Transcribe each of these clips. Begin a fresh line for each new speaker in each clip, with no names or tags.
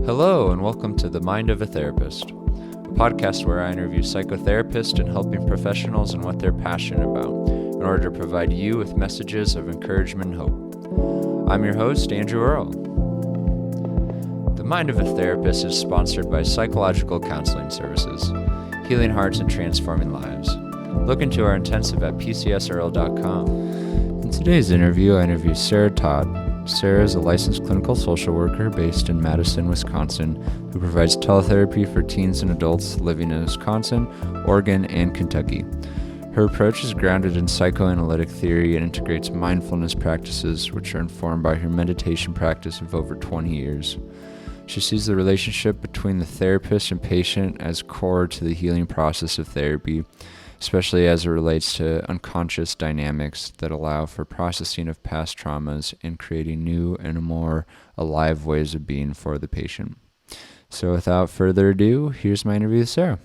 Hello, and welcome to The Mind of a Therapist, a podcast where I interview psychotherapists and helping professionals in what they're passionate about in order to provide you with messages of encouragement and hope. I'm your host, Andrew Earle. The Mind of a Therapist is sponsored by Psychological Counseling Services, healing hearts and transforming lives. Look into our intensive at pcsearl.com. In today's interview, I interview Sara Todd. Sara is a licensed clinical social worker based in Madison, Wisconsin, who provides teletherapy for teens and adults living in Wisconsin, Oregon, and Kentucky. Her approach is grounded in psychoanalytic theory and integrates mindfulness practices, which are informed by her meditation practice of over 20 years. She sees the relationship between the therapist and patient as core to the healing process of therapy, especially as it relates to unconscious dynamics that allow for processing of past traumas and creating new and more alive ways of being for the patient. So without further ado, here's my interview with Sara.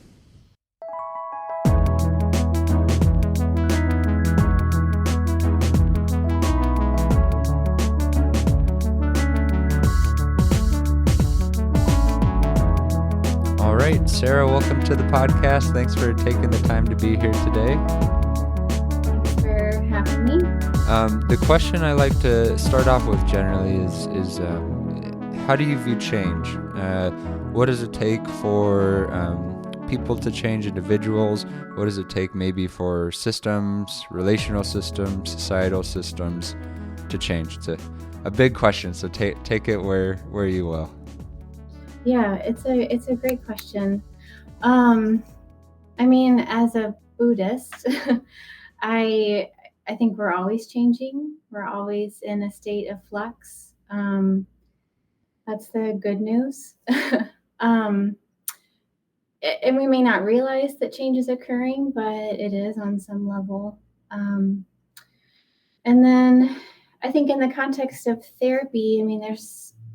All right, Sara, welcome to the podcast. Thanks for taking the time to be here today.
Thanks for having me.
The question I like to start off with generally is how do you view change? What does it take for people to change, individuals? What does it take maybe for systems, relational systems, societal systems to change? It's a big question, so take it where you will.
Yeah, it's a great question. I mean, as a Buddhist, I think we're always changing. We're always in a state of flux. That's the good news. And we may not realize that change is occurring, but it is on some level. And then I think in the context of therapy, I mean,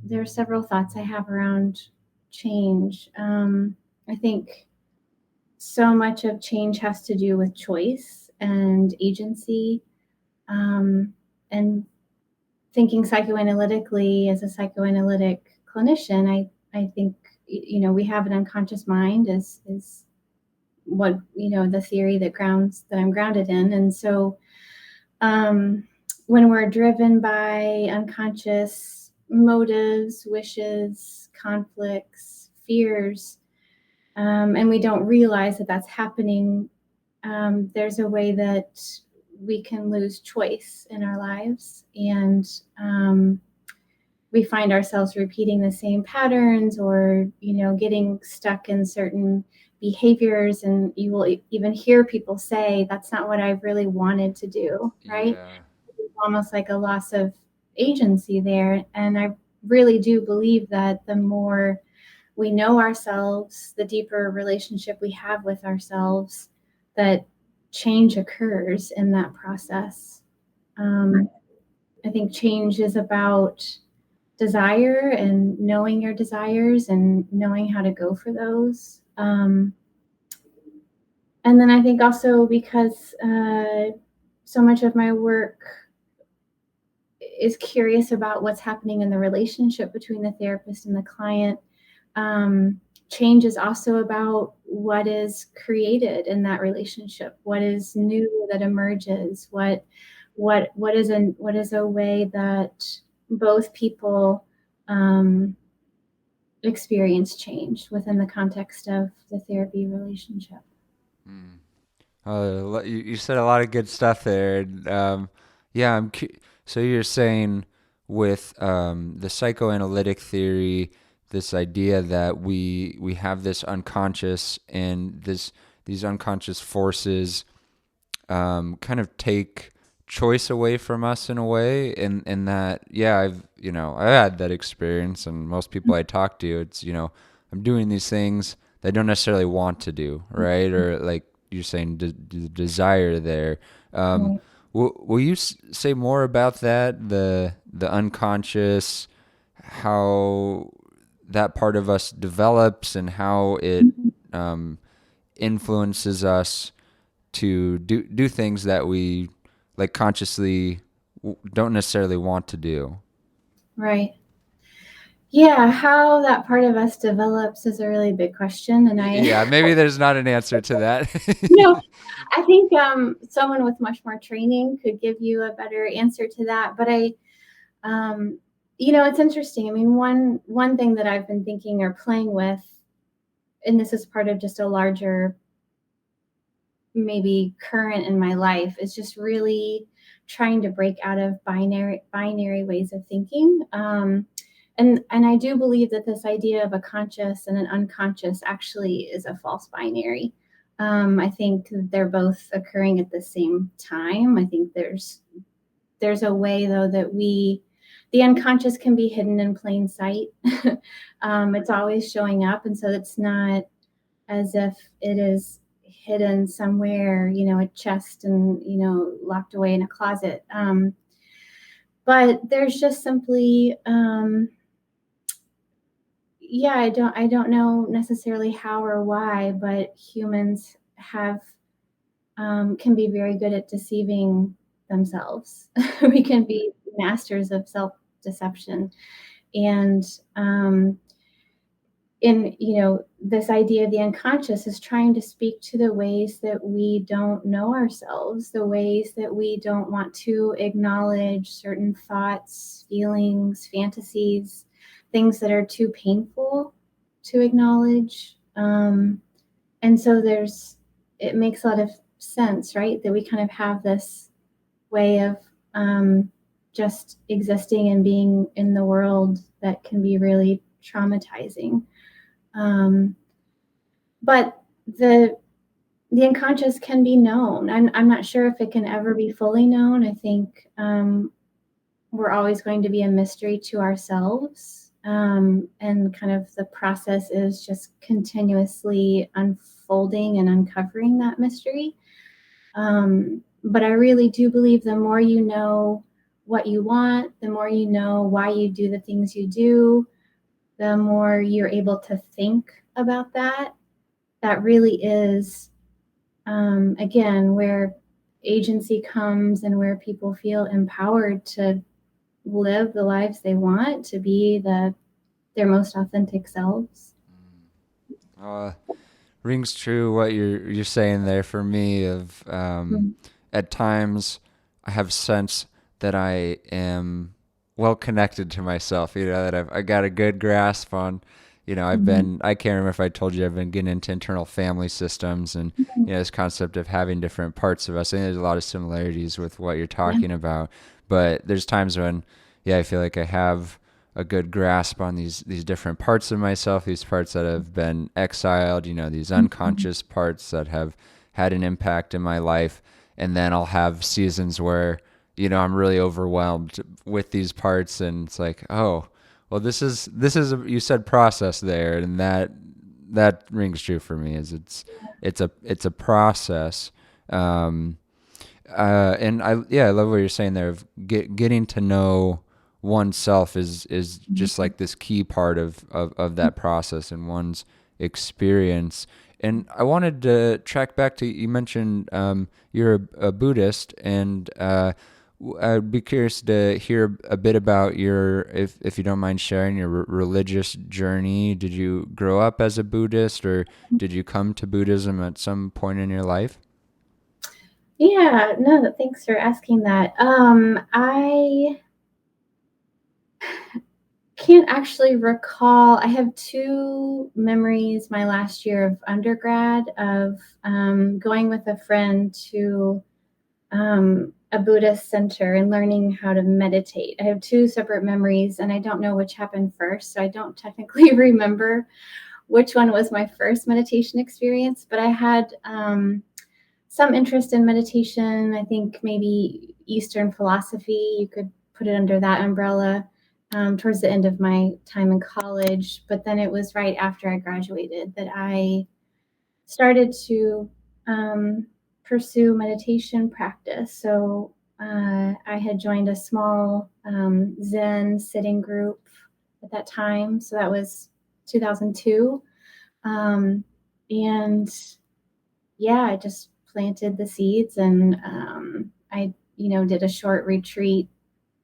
there are several thoughts I have around change. I think so much of change has to do with choice and agency, and thinking psychoanalytically as a psychoanalytic clinician, I think, we have an unconscious mind is what, the theory that I'm grounded in. And so when we're driven by unconscious motives, wishes, conflicts, fears, and we don't realize that that's happening, there's a way that we can lose choice in our lives, and we find ourselves repeating the same patterns, or getting stuck in certain behaviors, and you will even hear people say, that's not what I really wanted to do, right?
Yeah.
It's almost like a loss of agency there. And I really do believe that the more we know ourselves, the deeper relationship we have with ourselves, that change occurs in that process. I think change is about desire and knowing your desires and knowing how to go for those. And then I think also because so much of my work is curious about what's happening in the relationship between the therapist and the client. Change is also about what is created in that relationship, what is new that emerges, what is a way that both people experience change within the context of the therapy relationship.
You said a lot of good stuff there. So you're saying with the psychoanalytic theory, this idea that we have this unconscious, and these unconscious forces kind of take choice away from us in a way, and that I've had that experience, and most people I talk to, it's I'm doing these things that I don't necessarily want to do, right? Or like you're saying, the desire there.
Right.
Will you say more about that, the unconscious, how that part of us develops and how it influences us to do things that we like consciously don't necessarily want to do?
Right. Yeah, how that part of us develops is a really big question, and
Yeah, maybe there's not an answer to that.
you know, I think someone with much more training could give you a better answer to that. But um, it's interesting. I mean, one thing that I've been thinking or playing with, and this is part of just a larger maybe current in my life, is just really trying to break out of binary ways of thinking. And I do believe that this idea of a conscious and an unconscious actually is a false binary. I think they're both occurring at the same time. I think there's a way though that the unconscious can be hidden in plain sight. It's always showing up, and so it's not as if it is hidden somewhere, a chest and, locked away in a closet. But there's just simply, yeah, I don't know necessarily how or why, but humans can be very good at deceiving themselves. We can be masters of self deception. And in this idea of the unconscious is trying to speak to the ways that we don't know ourselves, the ways that we don't want to acknowledge certain thoughts, feelings, fantasies, things that are too painful to acknowledge. And so it makes a lot of sense, right, that we kind of have this way of just existing and being in the world that can be really traumatizing. But the unconscious can be known. I'm not sure if it can ever be fully known. I think we're always going to be a mystery to ourselves. And kind of the process is just continuously unfolding and uncovering that mystery. But I really do believe the more you know what you want, the more you know why you do the things you do, the more you're able to think about that. That really is, again, where agency comes and where people feel empowered to live the lives they want, to be their most authentic selves.
uh, Rings true what you're saying there for me. Of at times, I have sense that I am well connected to myself. That I got a good grasp on.
Mm-hmm.
I can't remember if I told you I've been getting into internal family systems and this concept of having different parts of us. I think there's a lot of similarities with what you're
Yeah.
talking about. But there's times when, I feel like I have a good grasp on these different parts of myself, these parts that have been exiled, these
Mm-hmm.
unconscious parts that have had an impact in my life. And then I'll have seasons where, I'm really overwhelmed with these parts, and it's like, oh, well, you said process there, and that rings true for me. Is it's a process. Um, and I love what you're saying there of getting to know oneself is just like this key part of that process and one's experience. And I wanted to track back to, you mentioned you're a Buddhist, and I'd be curious to hear a bit about if you don't mind sharing your religious journey. Did you grow up as a Buddhist, or did you come to Buddhism at some point in your life?
Yeah, no, thanks for asking that. I can't actually recall. I have two memories my last year of undergrad of going with a friend to a Buddhist center and learning how to meditate. I have two separate memories, and I don't know which happened first, so I don't technically remember which one was my first meditation experience, but I had some interest in meditation. I think maybe Eastern philosophy, you could put it under that umbrella, towards the end of my time in college. But then it was right after I graduated that I started to pursue meditation practice. So I had joined a small Zen sitting group at that time. So that was 2002. Um, and yeah, I just planted the seeds, and I, did a short retreat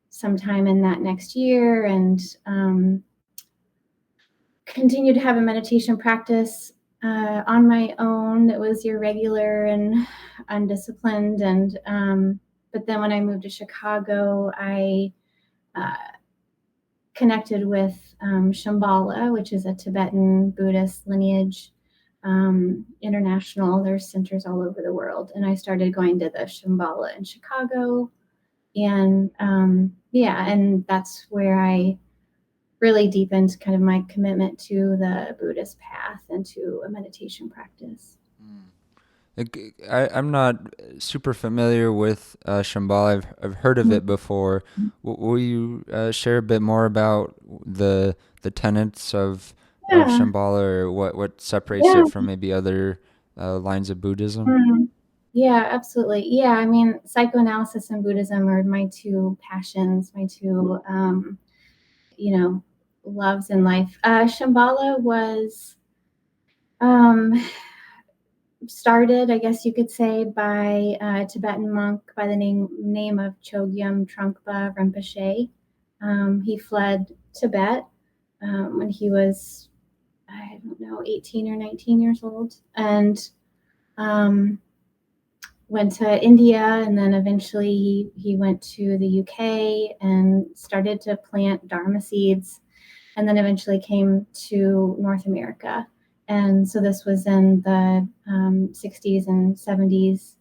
sometime in that next year, and continued to have a meditation practice on my own that was irregular and undisciplined. And but then when I moved to Chicago, I connected with Shambhala, which is a Tibetan Buddhist lineage, international. There's centers all over the world. And I started going to the Shambhala in Chicago. And and that's where I really deepened kind of my commitment to the Buddhist path and to a meditation practice.
I'm not super familiar with Shambhala. I've heard of it before. Will you share a bit more about the tenets of
Yeah,
Shambhala, or what separates
yeah.
it from maybe other lines of Buddhism?
Yeah, absolutely. Yeah, I mean, psychoanalysis and Buddhism are my two passions, my two, loves in life. Shambhala was um, started, I guess you could say, by a Tibetan monk by the name of Chogyam Trungpa Rinpoche. He fled Tibet when he was, I don't know, 18 or 19 years old, and went to India, and then eventually he went to the UK and started to plant Dharma seeds, and then eventually came to North America. And so this was in the 60s and 70s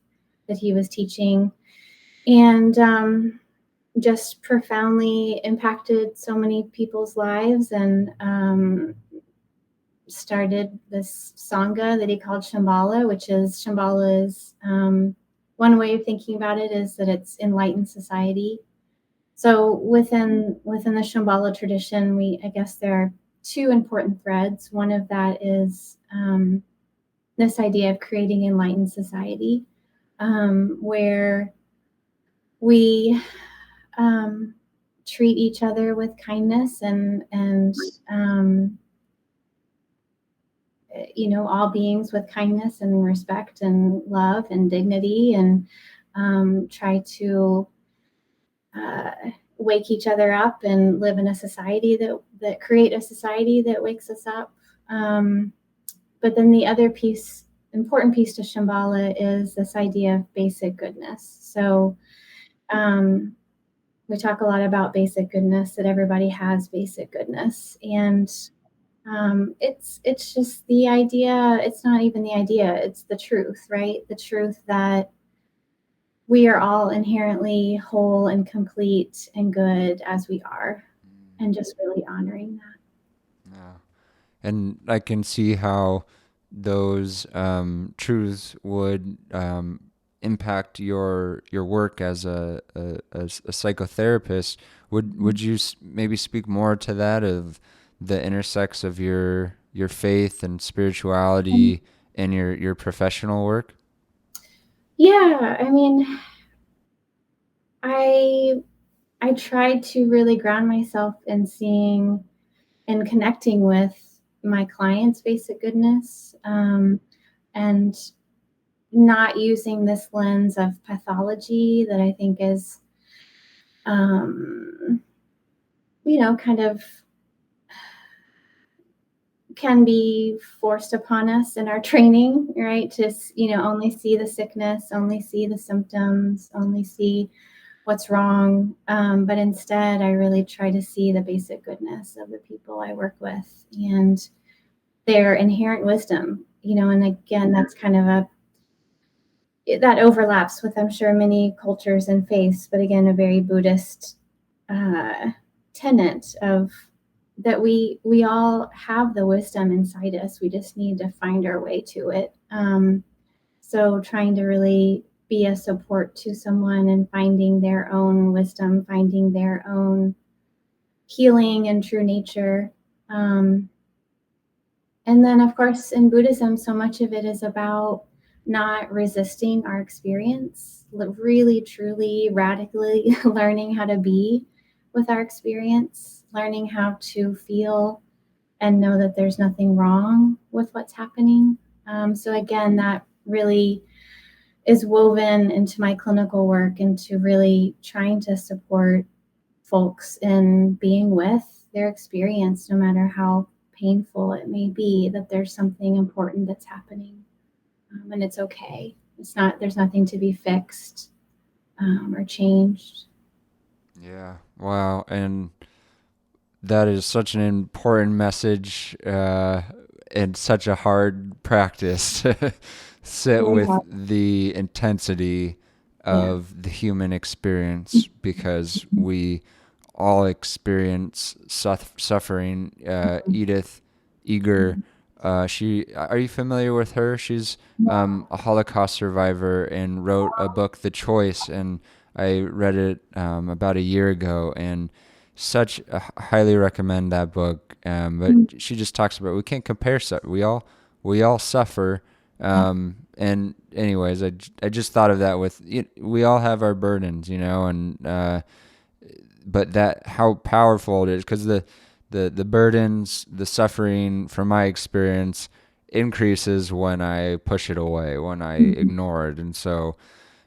that he was teaching, and just profoundly impacted so many people's lives, and started this Sangha that he called Shambhala, which is Shambhala is one way of thinking about it is that it's enlightened society. So within the Shambhala tradition, I guess there are two important threads. One of that is this idea of creating enlightened society, where we treat each other with kindness and all beings with kindness and respect and love and dignity, and try to wake each other up and live in a society that create a society that wakes us up. But then the other important piece to Shambhala is this idea of basic goodness. So we talk a lot about basic goodness, that everybody has basic goodness, and it's just the idea. It's not even the idea. It's the truth, right? The truth that we are all inherently whole and complete and good as we are, and just really honoring that.
Yeah. And I can see how those truths would impact your work as a psychotherapist. Would you maybe speak more to that, of the intersects of your faith and spirituality and your professional work?
Yeah, I mean, I tried to really ground myself in seeing and connecting with my clients' basic goodness, and not using this lens of pathology that I think is, kind of can be forced upon us in our training, right? To, only see the sickness, only see the symptoms, only see what's wrong. But instead, I really try to see the basic goodness of the people I work with and their inherent wisdom, and again, that's kind of that overlaps with, I'm sure, many cultures and faiths, but again, a very Buddhist tenet of that we all have the wisdom inside us. We just need to find our way to it. So trying to really be a support to someone and finding their own wisdom, finding their own healing and true nature. And then, of course, in Buddhism, so much of it is about not resisting our experience, really, truly, radically learning how to be with our experience, learning how to feel and know that there's nothing wrong with what's happening. So again, that really is woven into my clinical work, into really trying to support folks in being with their experience, no matter how painful it may be, that there's something important that's happening, and it's okay. There's nothing to be fixed or changed.
Yeah. Wow. And that is such an important message, and such a hard practice to sit
Oh,
with
yeah.
the intensity
Yeah.
of the human experience, because we all experience suffering. Edith Eger,
Mhm.
are you familiar with her? She's
Yeah.
a Holocaust survivor and wrote a book, The Choice, and I read it about a year ago, and highly recommend that book. But
Mhm.
she just talks about we can't compare. We all suffer.
Yeah.
And anyways, I just thought of that we all have our burdens, and but that how powerful it is, because the burdens, the suffering, from my experience, increases when I push it away, when I
Mhm.
ignore it. And so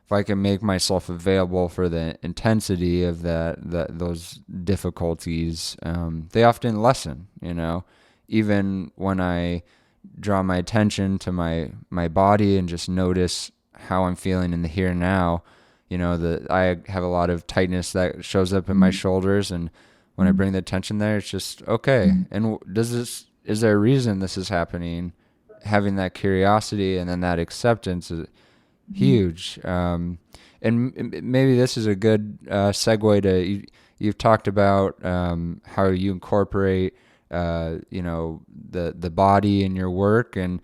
if I can make myself available for the intensity of those difficulties, they often lessen. Even when I draw my attention to my body and just notice how I'm feeling in the here and now. I have a lot of tightness that shows up in my
Mhm.
shoulders, and when I
Mhm.
bring the attention there, it's just okay.
Mhm.
And is there a reason this is happening? Having that curiosity and then that acceptance is
Mhm.
huge. And maybe this is a good segue to you've talked about how you incorporate the body in your work, and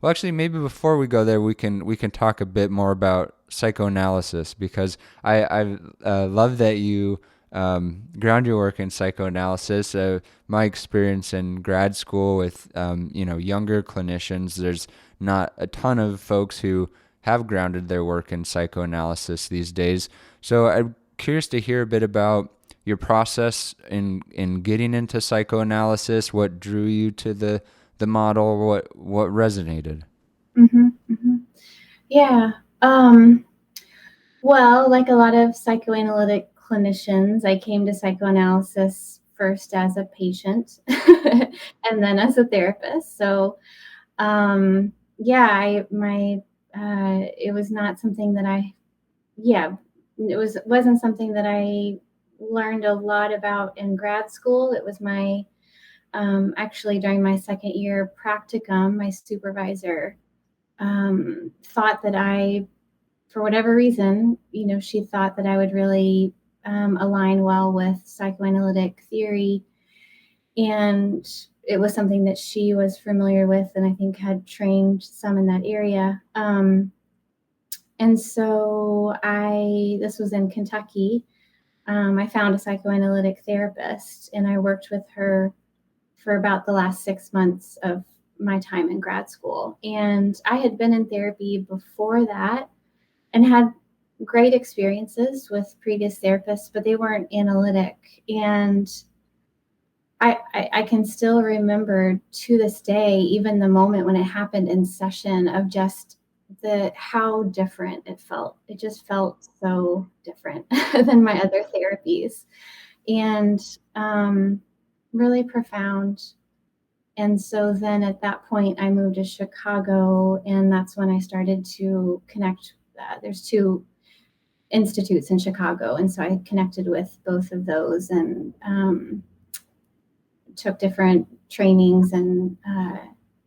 well, actually, maybe before we go there, we can talk a bit more about psychoanalysis, because I love that you ground your work in psychoanalysis. My experience in grad school with younger clinicians, there's not a ton of folks who have grounded their work in psychoanalysis these days. So I'm curious to hear a bit about your process in getting into psychoanalysis. What drew you to the model? What resonated?
Mhm. Mhm. Yeah. Um, well, like a lot of psychoanalytic clinicians, I came to psychoanalysis first as a patient and then as a therapist. So, yeah, it was not something that yeah, wasn't something that I learned a lot about in grad school. It was actually during my second year practicum, my supervisor thought that for whatever reason, she thought that I would really align well with psychoanalytic theory. And it was something that she was familiar with and I think had trained some in that area. And so this was in Kentucky. I found a psychoanalytic therapist and I worked with her for about the last 6 months of my time in grad school. And I had been in therapy before that and had great experiences with previous therapists, but they weren't analytic. And I can still remember to this day, even the moment when it happened in session, of just the how different it felt. It just felt so different than my other therapies, and really profound. And so then at that point, I moved to Chicago, and that's when I started to connect. There's two institutes in Chicago, and so I connected with both of those and took different trainings and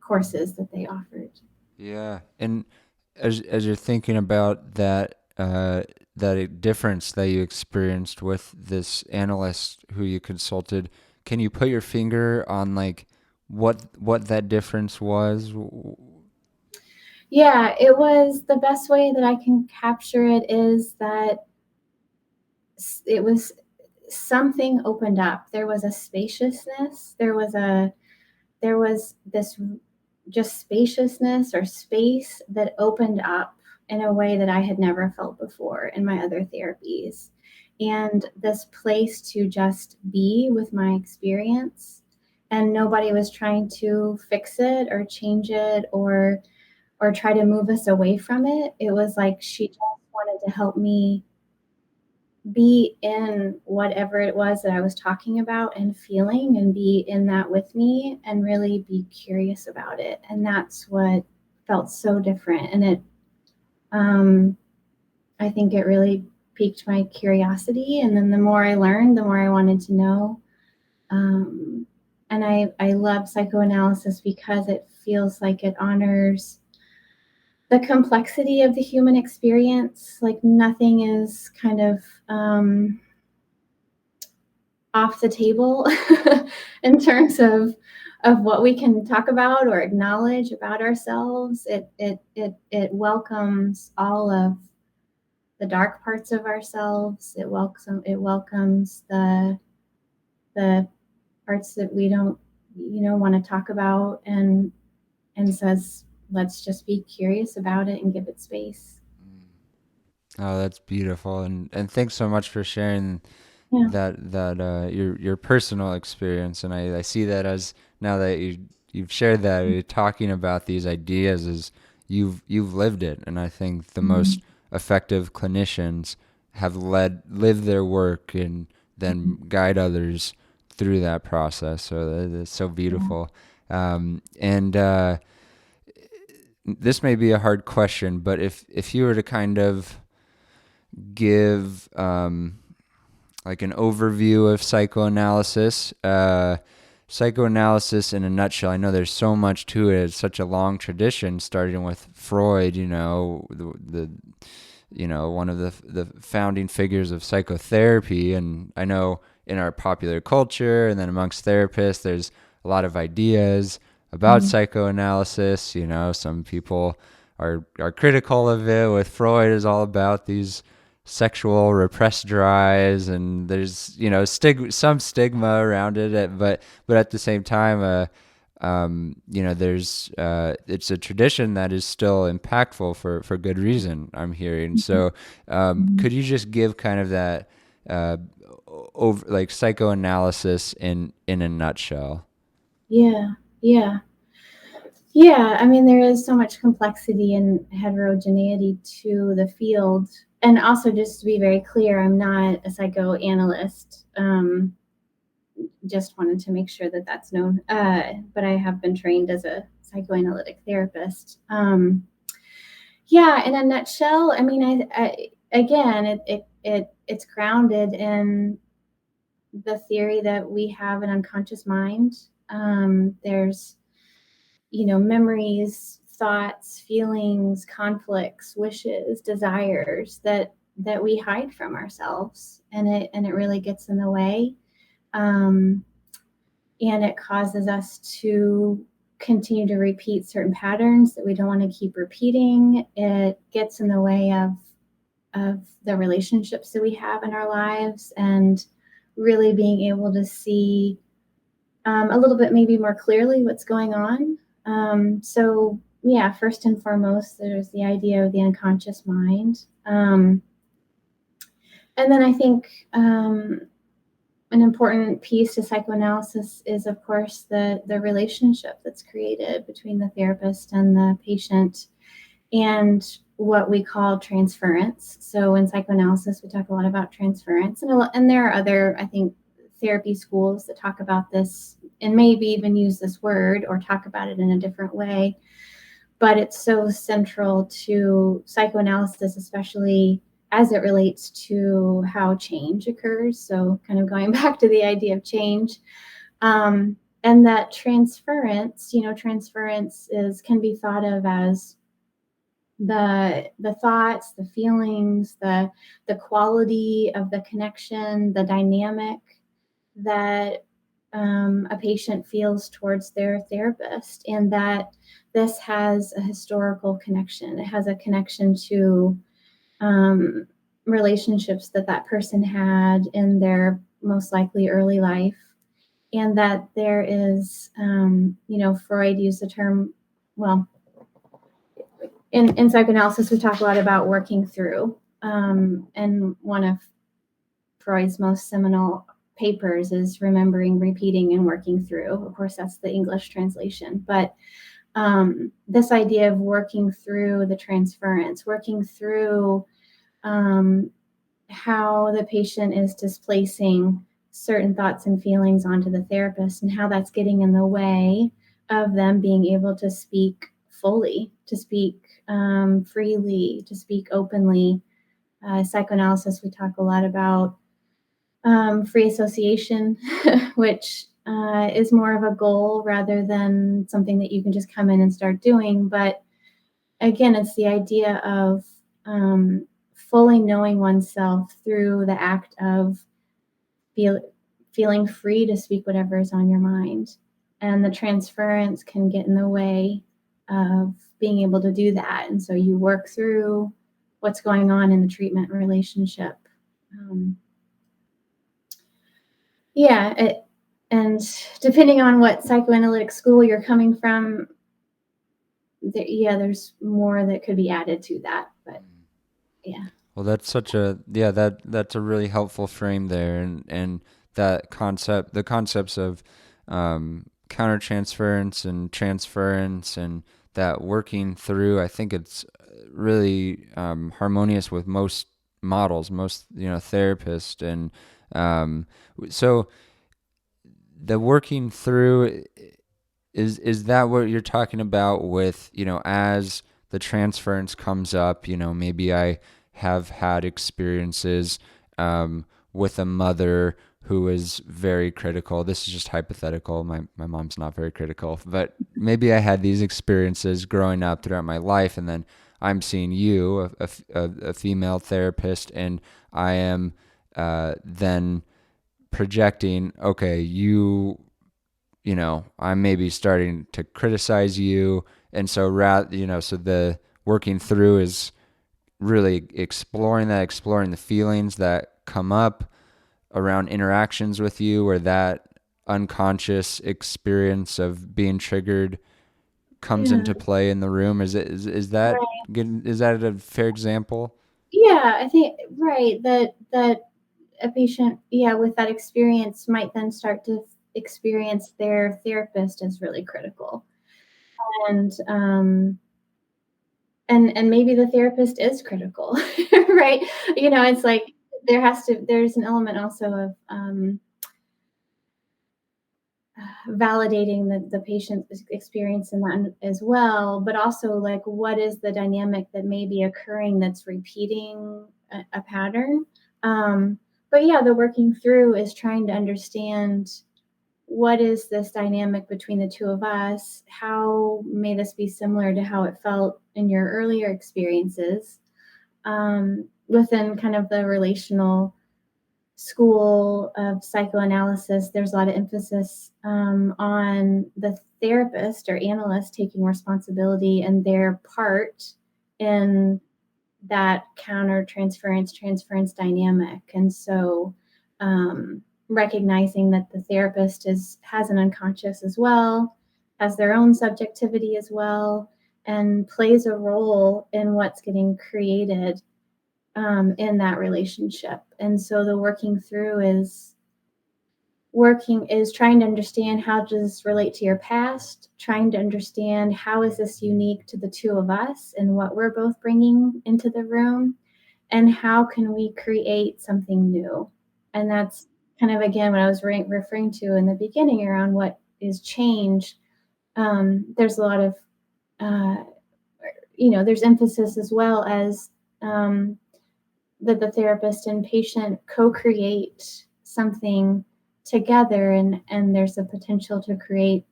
courses that they offered.
Yeah, and as you're thinking about that difference that you experienced with this analyst who you consulted, can you put your finger on like what that difference was?
Yeah, it was the best way that I can capture it is that it was something opened up. There was a spaciousness. There was this just spaciousness or space that opened up in a way that I had never felt before in my other therapies. And this place to just be with my experience. And nobody was trying to fix it or change it or try to move us away from it. It was like she just wanted to help me be in whatever it was that I was talking about and feeling, and be in that with me and really be curious about it. And that's what felt so different. And I think it really piqued my curiosity. And then the more I learned, the more I wanted to know. And I love psychoanalysis because it feels like it honors the complexity of the human experience. Like nothing is kind of off the table in terms of what we can talk about or acknowledge about ourselves. It welcomes all of the dark parts of ourselves. It welcomes the parts that we don't want to talk about, and says, let's just be curious about it and give it space.
Oh, that's beautiful, and thanks so much for sharing
Yeah.
that your personal experience. And I see that as, now that you've shared that, you're talking about these ideas, as you've lived it. And I think the most effective clinicians have lived their work and then guide others through that process. So that's so beautiful. And this may be a hard question, but if you were to kind of give like an overview of psychoanalysis, psychoanalysis in a nutshell. I know there's so much to it. It's such a long tradition, starting with Freud. The one of the founding figures of psychotherapy. And I know in our popular culture and then amongst therapists, there's a lot of ideas about psychoanalysis. Some people are critical of it. With Freud, is all about these sexual repressed drives, and there's some stigma around it, but at the same time, there's it's a tradition that is still impactful for good reason, I'm hearing. So could you just give kind of that over, like, psychoanalysis in a nutshell?
Yeah. Yeah, I mean, there is so much complexity and heterogeneity to the field. And also, just to be very clear, I'm not a psychoanalyst. Just wanted to make sure that that's known. But I have been trained as a psychoanalytic therapist. Yeah, in a nutshell, I mean, again, it's grounded in the theory that we have an unconscious mind. There's memories, thoughts, feelings, conflicts, wishes, desires that we hide from ourselves, and it really gets in the way, and it causes us to continue to repeat certain patterns that we don't want to keep repeating. It gets in the way of the relationships that we have in our lives, and really being able to see a little bit maybe more clearly what's going on. So yeah, first and foremost, there's the idea of the unconscious mind. And then I think an important piece to psychoanalysis is, of course, the relationship that's created between the therapist and the patient, and what we call transference. So in psychoanalysis, we talk a lot about transference, and there are other, I think, therapy schools that talk about this and maybe even use this word or talk about it in a different way. But it's so central to psychoanalysis, especially as it relates to how change occurs. So kind of going back to the idea of change. And that transference, transference can be thought of as the thoughts, the feelings, the quality of the connection, the dynamic that a patient feels towards their therapist, and that this has a historical connection. It has a connection to relationships that person had in their most likely early life, and that there is, Freud used the term, well, in psychoanalysis, we talk a lot about working through. And one of Freud's most seminal papers is Remembering, Repeating, and Working Through. Of course, that's the English translation. But this idea of working through the transference, working through how the patient is displacing certain thoughts and feelings onto the therapist, and how that's getting in the way of them being able to speak fully, to speak freely, to speak openly. Psychoanalysis, we talk a lot about free association, which is more of a goal rather than something that you can just come in and start doing. But again, it's the idea of fully knowing oneself through the act of feeling free to speak whatever is on your mind. And the transference can get in the way of being able to do that. And so you work through what's going on in the treatment relationship. And depending on what psychoanalytic school you're coming from, there's more that could be added to that. But yeah.
Well, that's that's a really helpful frame there, and that concept, the concepts of countertransference and transference, and that working through, I think it's really harmonious with most models, most therapists, and so the working through, is that what you're talking about with, as the transference comes up, maybe I have had experiences with a mother who is very critical. This is just hypothetical. My mom's not very critical, but maybe I had these experiences growing up throughout my life, and then I'm seeing you, a female therapist, and I am then projecting, okay, I'm maybe starting to criticize you. And so so the working through is really exploring the feelings that come up around interactions with you, or that unconscious experience of being triggered comes into play in the room. Is that
Right.
is that a fair example?
Yeah, I think right that a patient, with that experience might then start to experience their therapist as really critical, and and maybe the therapist is critical, right? It's like there's an element also of validating the patient's experience in that as well, but also like what is the dynamic that may be occurring that's repeating a pattern. But yeah, the working through is trying to understand what is this dynamic between the two of us? How may this be similar to how it felt in your earlier experiences within kind of the relational school of psychoanalysis? There's a lot of emphasis on the therapist or analyst taking responsibility and their part in that transference dynamic. And so recognizing that the therapist has an unconscious as well, has their own subjectivity as well, and plays a role in what's getting created in that relationship. And so the working through is trying to understand how does this relate to your past, trying to understand how is this unique to the two of us and what we're both bringing into the room, and how can we create something new. And that's kind of again what I was referring to in the beginning around what is change. There's a lot of there's emphasis as well as that the therapist and patient co-create something together, and there's a potential to create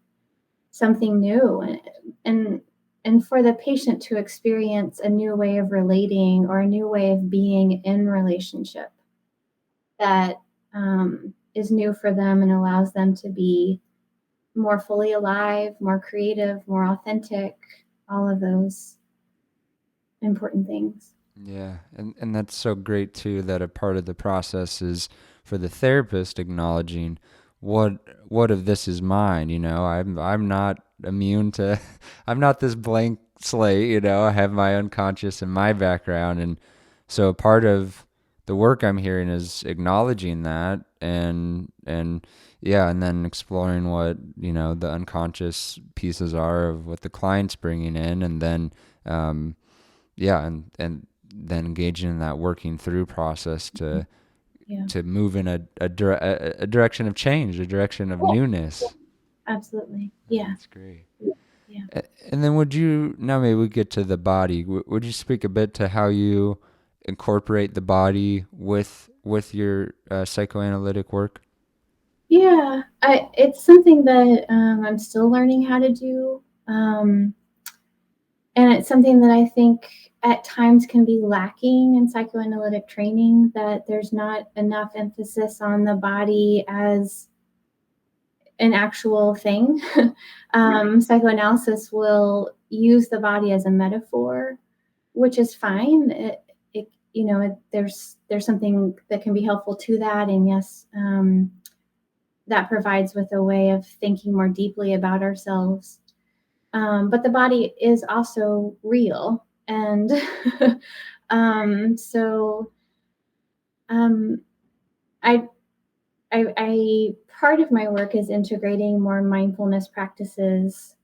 something new, and for the patient to experience a new way of relating or a new way of being in relationship that is new for them and allows them to be more fully alive, more creative, more authentic, all of those important things.
Yeah, and that's so great too, that a part of the process is for the therapist acknowledging what of this is mine. I'm not immune to I'm not this blank slate. I have my unconscious and my background, and so part of the work I'm hearing is acknowledging that, and yeah, and then exploring what the unconscious pieces are of what the client's bringing in, and then yeah, and then engaging in that working through process to
Yeah.
move in a direction of change, a direction of newness.
Absolutely. Yeah.
That's great.
Yeah.
And then now maybe we get to the body. Would you speak a bit to how you incorporate the body with your psychoanalytic work?
Yeah. It's something that I'm still learning how to do. And it's something that I think at times can be lacking in psychoanalytic training, that there's not enough emphasis on the body as an actual thing. Psychoanalysis will use the body as a metaphor, which is fine. There's something that can be helpful to that, and yes, that provides with a way of thinking more deeply about ourselves. But the body is also real, and so I I part of my work is integrating more mindfulness practices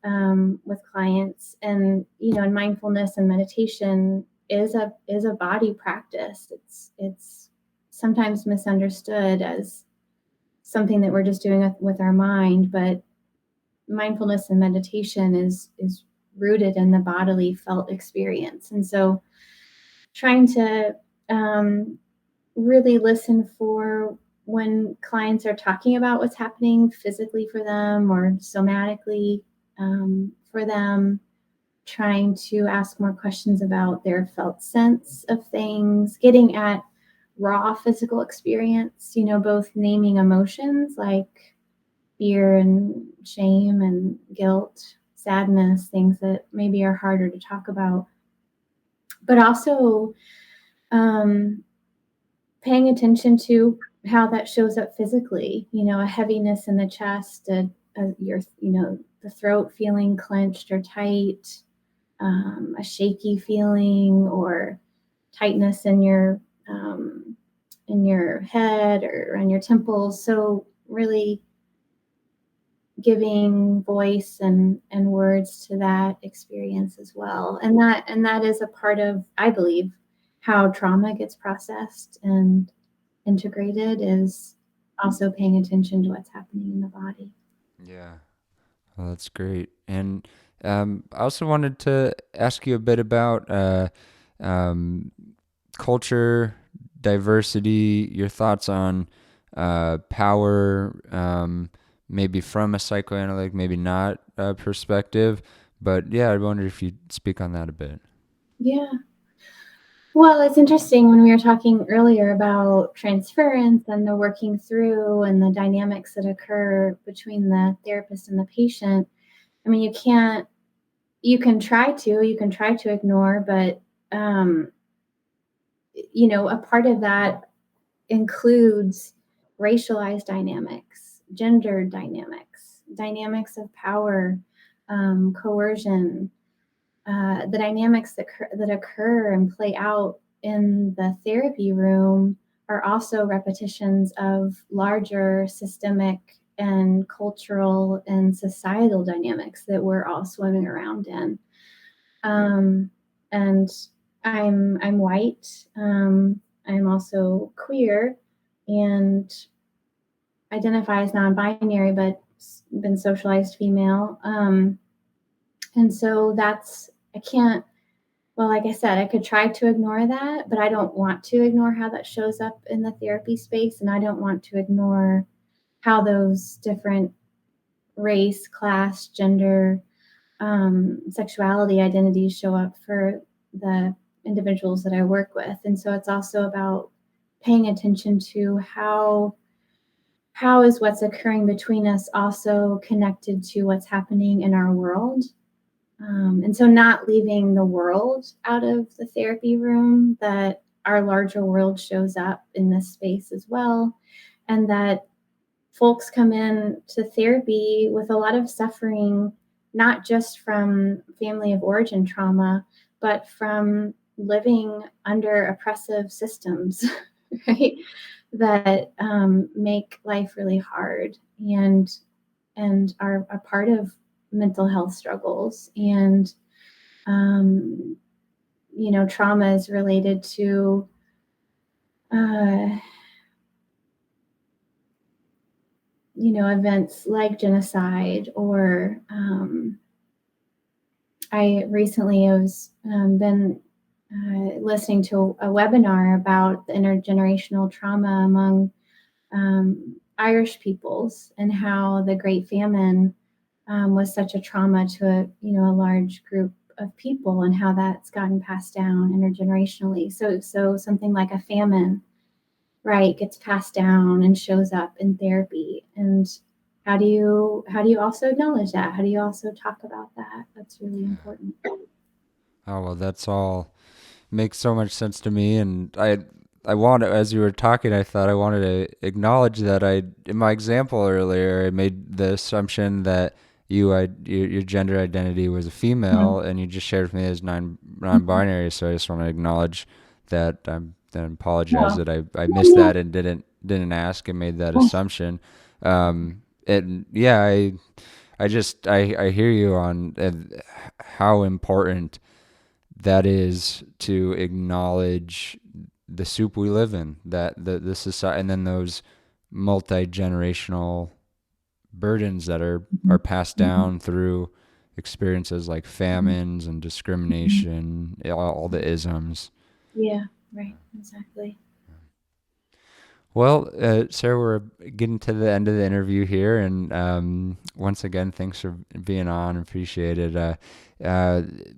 with clients, and and mindfulness and meditation is a body practice. It's sometimes misunderstood as something that we're just doing with our mind, but mindfulness and meditation is rooted in the bodily felt experience, and so trying to um, really listen for when clients are talking about what's happening physically for them or somatically for them, trying to ask more questions about their felt sense of things, getting at raw physical experience, both naming emotions like fear and shame and guilt, sadness, things that maybe are harder to talk about, but also um, paying attention to how that shows up physically, a heaviness in the chest, the throat feeling clenched or tight, a shaky feeling, or tightness in your head or on your temples. So really giving voice and words to that experience as well. And that is a part of, I believe, how trauma gets processed and integrated, is also paying attention to what's happening in the body.
Yeah. Well, that's great. And I also wanted to ask you a bit about um, culture, diversity, your thoughts on power, maybe from a psychoanalytic, maybe not perspective. But yeah, I wonder if you'd speak on that a bit.
Yeah. Well, it's interesting when we were talking earlier about transference and the working through and the dynamics that occur between the therapist and the patient. I mean, you can try to ignore, but a part of that includes racialized dynamics, gender dynamics, dynamics of power, coercion, the dynamics that occur and play out in the therapy room are also repetitions of larger systemic and cultural and societal dynamics that we're all swimming around in. And I'm white. I'm also queer and identify as non-binary, but been socialized female. And so I can't, well, like I said, I could try to ignore that, but I don't want to ignore how that shows up in the therapy space. And I don't want to ignore how those different race, class, gender, sexuality identities show up for the individuals that I work with. And so it's also about paying attention to how is what's occurring between us also connected to what's happening in our world. And so not leaving the world out of the therapy room, that our larger world shows up in this space as well, and that folks come in to therapy with a lot of suffering, not just from family of origin trauma, but from living under oppressive systems, right? That make life really hard and are a part of mental health struggles. And traumas related to events like genocide, or I recently was been listening to a webinar about the intergenerational trauma among Irish peoples, and how the Great Famine was such a trauma to a large group of people, and how that's gotten passed down intergenerationally. So something like a famine, right, gets passed down and shows up in therapy. And how do you also acknowledge that? How do you also talk about that? That's really important.
Oh, well, that's all makes so much sense to me. And I wanted, as you were talking, I thought I wanted to acknowledge that in my example earlier, I made the assumption that your gender identity was a female, and you just shared with me as non-binary. So I just want to acknowledge that. And apologize that I missed that and didn't ask and made that assumption. And yeah, I hear you on how important that is to acknowledge the soup we live in, that the society, and then those multi-generational burdens that are passed down through experiences like famines and discrimination, all the isms.
Yeah, right, exactly.
Well, Sarah, we're getting to the end of the interview here, and once again, thanks for being on. Appreciate it.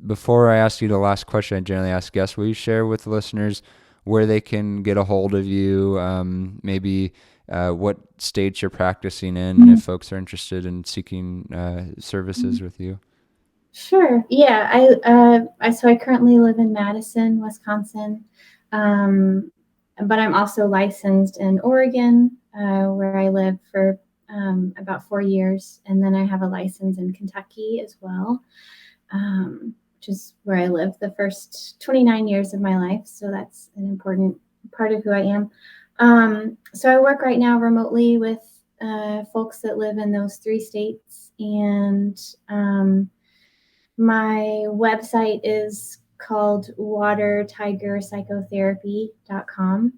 Before I ask you the last question I generally ask guests, will you share with the listeners where they can get a hold of you, maybe what states you're practicing in, if folks are interested in seeking services with you?
Sure. Yeah, I currently live in Madison, Wisconsin, but I'm also licensed in Oregon, where I lived for about 4 years, and then I have a license in Kentucky as well, which is where I lived the first 29 years of my life. So that's an important part of who I am. So I work right now remotely with folks that live in those 3 states, and my website is called watertigerpsychotherapy.com.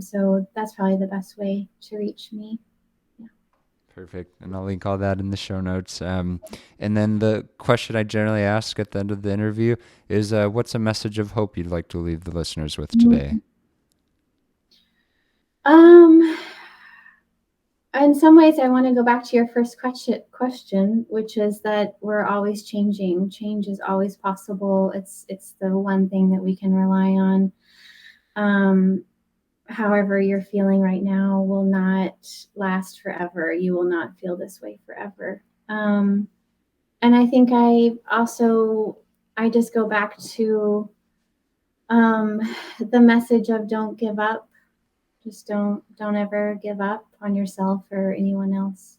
So that's probably the best way to reach me. Yeah.
Perfect. And I'll link all that in the show notes. And then the question I generally ask at the end of the interview is, what's a message of hope you'd like to leave the listeners with today?
In some ways, I want to go back to your first question, which is that we're always changing. Change is always possible. It's the one thing that we can rely on. However you're feeling right now will not last forever. You will not feel this way forever. And I think I just go back to the message of don't give up. Just don't ever give up on yourself or anyone else.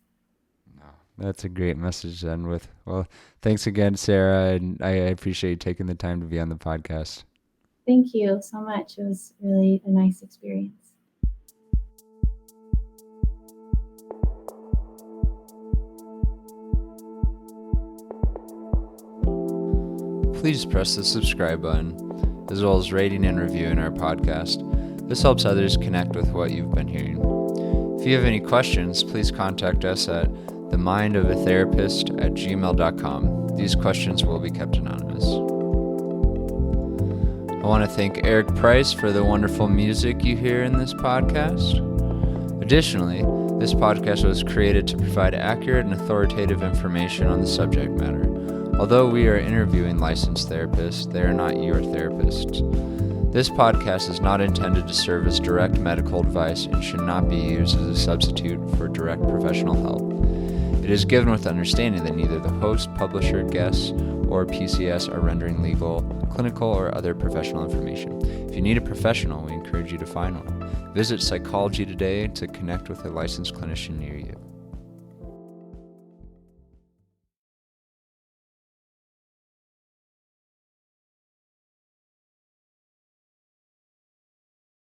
That's a great message to end with. Well, thanks again, Sarah, and I appreciate you taking the time to be on the podcast.
Thank you so much. It was really a nice experience.
Please press the subscribe button, as well as rating and reviewing our podcast. This helps others connect with what you've been hearing. If you have any questions, please contact us at themindofatherapist@gmail.com. These questions will be kept anonymous. I want to thank Eric Price for the wonderful music you hear in this podcast. Additionally, this podcast was created to provide accurate and authoritative information on the subject matter. Although we are interviewing licensed therapists, they are not your therapists. This podcast is not intended to serve as direct medical advice and should not be used as a substitute for direct professional help. It is given with understanding that neither the host, publisher, guests, or PCS are rendering legal, clinical, or other professional information. If you need a professional, we encourage you to find one. Visit Psychology Today to connect with a licensed clinician near you.